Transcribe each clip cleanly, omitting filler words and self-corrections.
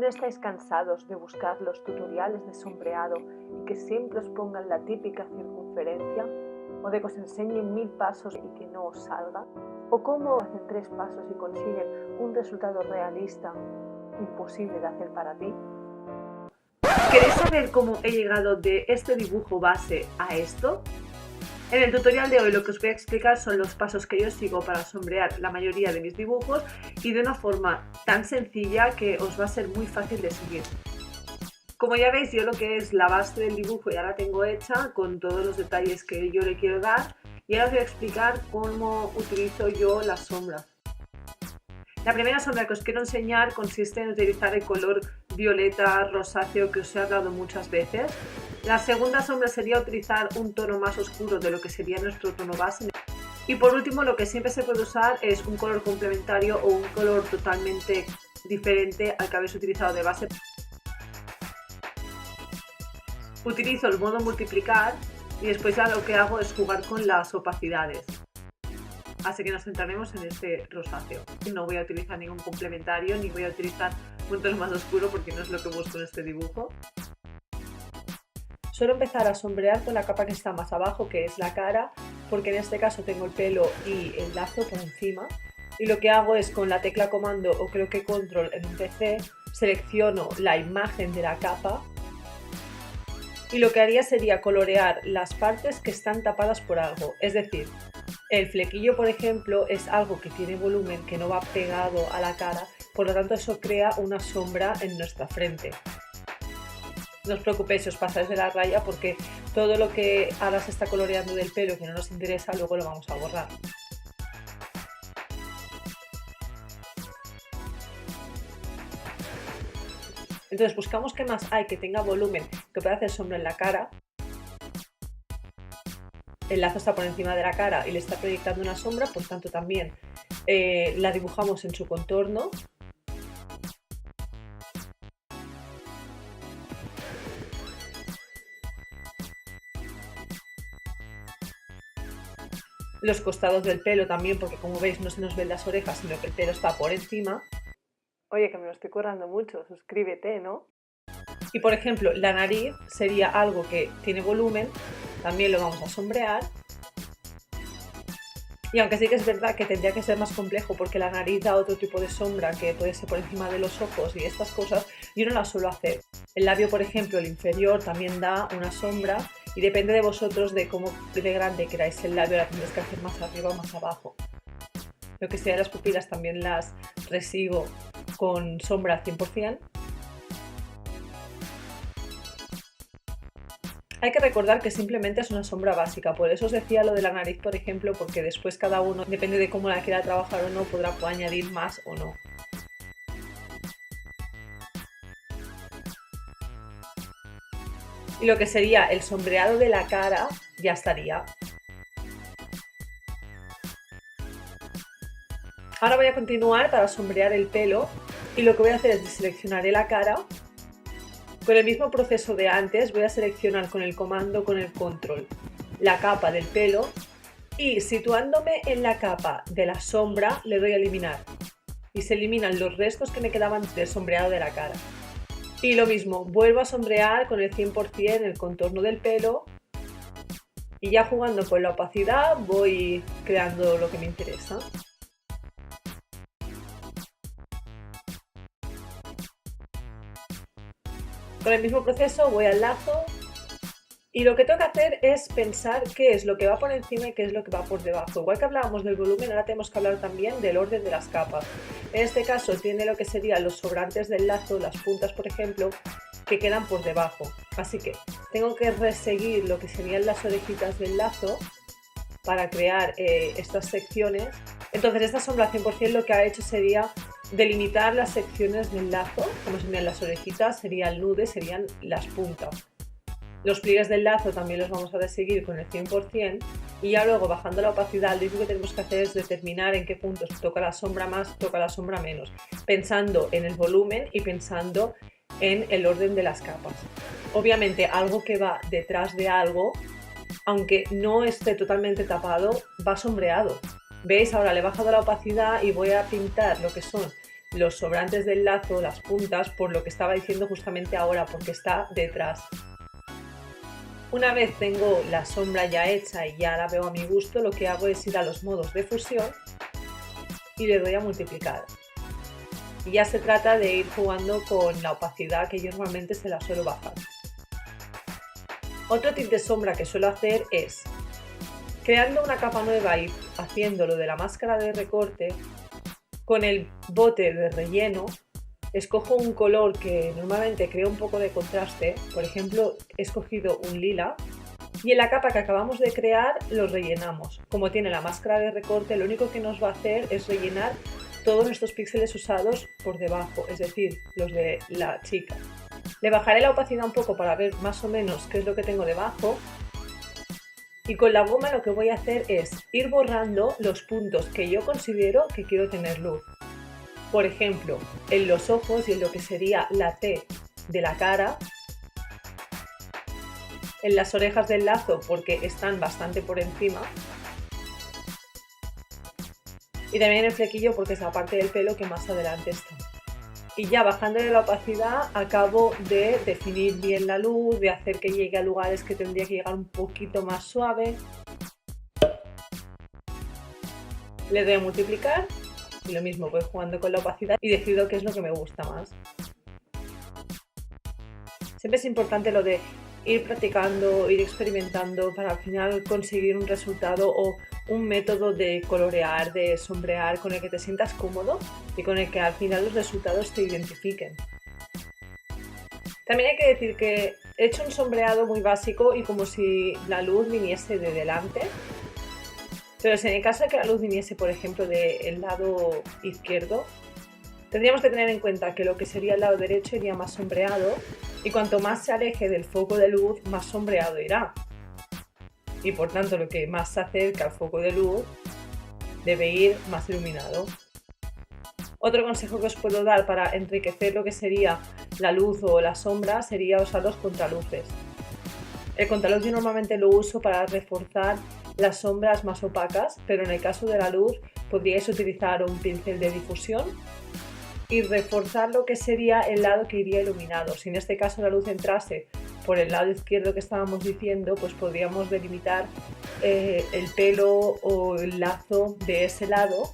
¿No estáis cansados de buscar los tutoriales de sombreado y que siempre os pongan la típica circunferencia? ¿O de que os enseñen 1000 pasos y que no os salga? ¿O cómo hacen 3 pasos y consiguen un resultado realista, imposible de hacer para ti? ¿Queréis saber cómo he llegado de este dibujo base a esto? En el tutorial de hoy lo que os voy a explicar son los pasos que yo sigo para sombrear la mayoría de mis dibujos y de una forma tan sencilla que os va a ser muy fácil de seguir. Como ya veis, yo lo que es la base del dibujo ya la tengo hecha con todos los detalles que yo le quiero dar y ahora os voy a explicar cómo utilizo yo las sombras. La primera sombra que os quiero enseñar consiste en utilizar el color violeta rosáceo que os he hablado muchas veces. La segunda sombra sería utilizar un tono más oscuro de lo que sería nuestro tono base. Y por último, lo que siempre se puede usar es un color complementario o un color totalmente diferente al que habéis utilizado de base. Utilizo el modo multiplicar y después ya lo que hago es jugar con las opacidades. Así que nos centraremos en este rosáceo. No voy a utilizar ningún complementario ni voy a utilizar un tono más oscuro porque no es lo que busco en este dibujo. Suelo empezar a sombrear con la capa que está más abajo, que es la cara, porque en este caso tengo el pelo y el lazo por encima. Y lo que hago es con la tecla comando o creo que control en un PC, selecciono la imagen de la capa y lo que haría sería colorear las partes que están tapadas por algo. Es decir, el flequillo, por ejemplo, es algo que tiene volumen, que no va pegado a la cara, por lo tanto eso crea una sombra en nuestra frente. No os preocupéis si os pasáis de la raya porque todo lo que ahora se está coloreando del pelo que no nos interesa luego lo vamos a borrar. Entonces buscamos qué más hay que tenga volumen, que pueda hacer sombra en la cara. El lazo está por encima de la cara y le está proyectando una sombra, por tanto también la dibujamos en su contorno. Los costados del pelo también, porque como veis no se nos ven las orejas, sino que el pelo está por encima. Oye, que me lo estoy currando mucho, suscríbete, ¿no? Y por ejemplo, la nariz sería algo que tiene volumen, también lo vamos a sombrear. Y aunque sí que es verdad que tendría que ser más complejo porque la nariz da otro tipo de sombra que puede ser por encima de los ojos y estas cosas, yo no las suelo hacer. El labio, por ejemplo, el inferior también da una sombra y depende de vosotros de cómo de grande queráis el labio, la tendréis que hacer más arriba o más abajo. Lo que sea las pupilas también las resigo con sombra al 100%. Hay que recordar que simplemente es una sombra básica, por eso os decía lo de la nariz, por ejemplo, porque después cada uno, depende de cómo la quiera trabajar o no, podrá añadir más o no. Y lo que sería el sombreado de la cara ya estaría. Ahora voy a continuar para sombrear el pelo y lo que voy a hacer es deseleccionaré la cara. Con el mismo proceso de antes voy a seleccionar con el comando, con el control, la capa del pelo y situándome en la capa de la sombra le doy a eliminar y se eliminan los restos que me quedaban del sombreado de la cara. Y lo mismo, vuelvo a sombrear con el 100% el contorno del pelo y ya jugando con la opacidad voy creando lo que me interesa. Con el mismo proceso voy al lazo y lo que tengo que hacer es pensar qué es lo que va por encima y qué es lo que va por debajo. Igual que hablábamos del volumen, ahora tenemos que hablar también del orden de las capas. En este caso tiene lo que serían los sobrantes del lazo, las puntas por ejemplo, que quedan por debajo. Así que tengo que reseguir lo que serían las orejitas del lazo para crear estas secciones. Entonces esta sombra al 100% lo que ha hecho sería delimitar las secciones del lazo, como serían las orejitas, sería el nude, serían las puntas. Los pliegues del lazo también los vamos a reseguir con el 100% y ya luego bajando la opacidad lo único que tenemos que hacer es determinar en qué puntos toca la sombra más, toca la sombra menos, pensando en el volumen y pensando en el orden de las capas. Obviamente algo que va detrás de algo, aunque no esté totalmente tapado, va sombreado. ¿Veis? Ahora le he bajado la opacidad y voy a pintar lo que son los sobrantes del lazo, las puntas, por lo que estaba diciendo justamente ahora, porque está detrás. Una vez tengo la sombra ya hecha y ya la veo a mi gusto, lo que hago es ir a los modos de fusión y le doy a multiplicar. Y ya se trata de ir jugando con la opacidad, que yo normalmente se la suelo bajar. Otro tip de sombra que suelo hacer es, creando una capa nueva y haciéndolo de la máscara de recorte, con el bote de relleno, escojo un color que normalmente crea un poco de contraste. Por ejemplo, he escogido un lila y en la capa que acabamos de crear lo rellenamos. Como tiene la máscara de recorte, lo único que nos va a hacer es rellenar todos estos píxeles usados por debajo, es decir, los de la chica. Le bajaré la opacidad un poco para ver más o menos qué es lo que tengo debajo. Y con la goma lo que voy a hacer es ir borrando los puntos que yo considero que quiero tener luz. Por ejemplo, en los ojos y en lo que sería la T de la cara, en las orejas del lazo porque están bastante por encima, y también en el flequillo porque es la parte del pelo que más adelante está. Y ya bajándole la opacidad acabo de definir bien la luz, de hacer que llegue a lugares que tendría que llegar un poquito más suave. Le doy a multiplicar y lo mismo, voy jugando con la opacidad y decido qué es lo que me gusta más. Siempre es importante lo de ir practicando, ir experimentando para al final conseguir un resultado o un método de colorear, de sombrear con el que te sientas cómodo y con el que al final los resultados te identifiquen. También hay que decir que he hecho un sombreado muy básico y como si la luz viniese de delante, pero si en el caso de que la luz viniese, por ejemplo, del lado izquierdo, tendríamos que tener en cuenta que lo que sería el lado derecho iría más sombreado y cuanto más se aleje del foco de luz, más sombreado irá. Y por tanto, lo que más se acerca al foco de luz debe ir más iluminado. Otro consejo que os puedo dar para enriquecer lo que sería la luz o la sombra sería usar los contraluces. El contraluz yo normalmente lo uso para reforzar las sombras más opacas, pero en el caso de la luz podríais utilizar un pincel de difusión y reforzar lo que sería el lado que iría iluminado. Si en este caso la luz entrase por el lado izquierdo que estábamos diciendo, pues podríamos delimitar el pelo o el lazo de ese lado.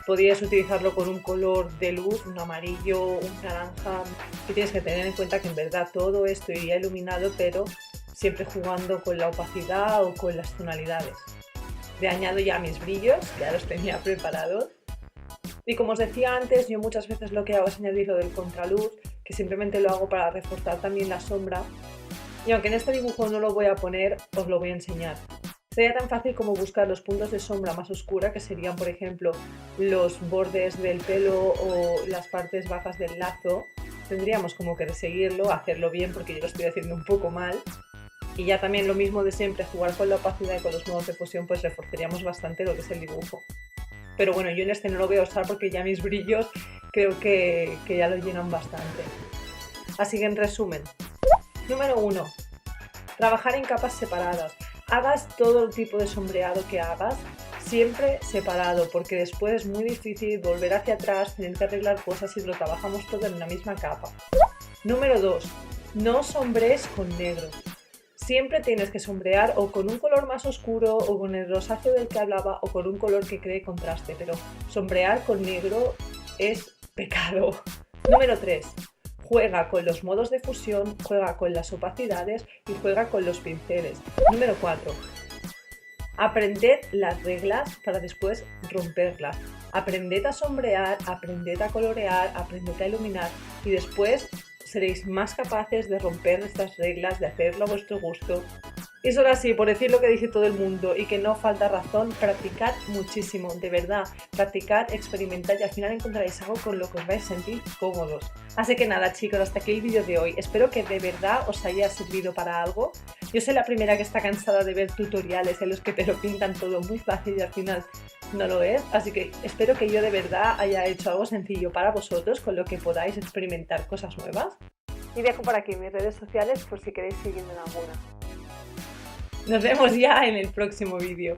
Podrías utilizarlo con un color de luz, un amarillo, un naranja. Y tienes que tener en cuenta que en verdad todo esto iría iluminado, pero siempre jugando con la opacidad o con las tonalidades. Le añado ya mis brillos, que ya los tenía preparados. Y como os decía antes, yo muchas veces lo que hago es añadir lo del contraluz, que simplemente lo hago para reforzar también la sombra. Y aunque en este dibujo no lo voy a poner, os lo voy a enseñar. Sería tan fácil como buscar los puntos de sombra más oscura, que serían, por ejemplo, los bordes del pelo o las partes bajas del lazo. Tendríamos como que seguirlo, hacerlo bien, porque yo lo estoy haciendo un poco mal. Y ya también lo mismo de siempre, jugar con la opacidad y con los modos de fusión, pues reforzaríamos bastante lo que es el dibujo. Pero bueno, yo en este no lo voy a usar porque ya mis brillos creo que ya lo llenan bastante. Así que en resumen, número 1, trabajar en capas separadas. Hagas todo el tipo de sombreado que hagas, siempre separado, porque después es muy difícil volver hacia atrás, tener que arreglar cosas si lo trabajamos todo en una misma capa. Número 2, no sombrees con negro. Siempre tienes que sombrear o con un color más oscuro o con el rosáceo del que hablaba o con un color que cree contraste, pero sombrear con negro es pecado. Número 3. Juega con los modos de fusión, juega con las opacidades y juega con los pinceles. Número 4. Aprended las reglas para después romperlas. Aprended a sombrear, aprended a colorear, aprended a iluminar y después seréis más capaces de romper estas reglas, de hacerlo a vuestro gusto. Y solo así, por decir lo que dice todo el mundo y que no falta razón, practicad muchísimo, de verdad, practicad, experimentad y al final encontraréis algo con lo que os vais a sentir cómodos. Así que nada chicos, hasta aquí el vídeo de hoy. Espero que de verdad os haya servido para algo. Yo soy la primera que está cansada de ver tutoriales en los que te lo pintan todo muy fácil y al final no lo es. Así que espero que yo de verdad haya hecho algo sencillo para vosotros con lo que podáis experimentar cosas nuevas. Y dejo por aquí mis redes sociales por si queréis seguirme en alguna. Nos vemos ya en el próximo vídeo.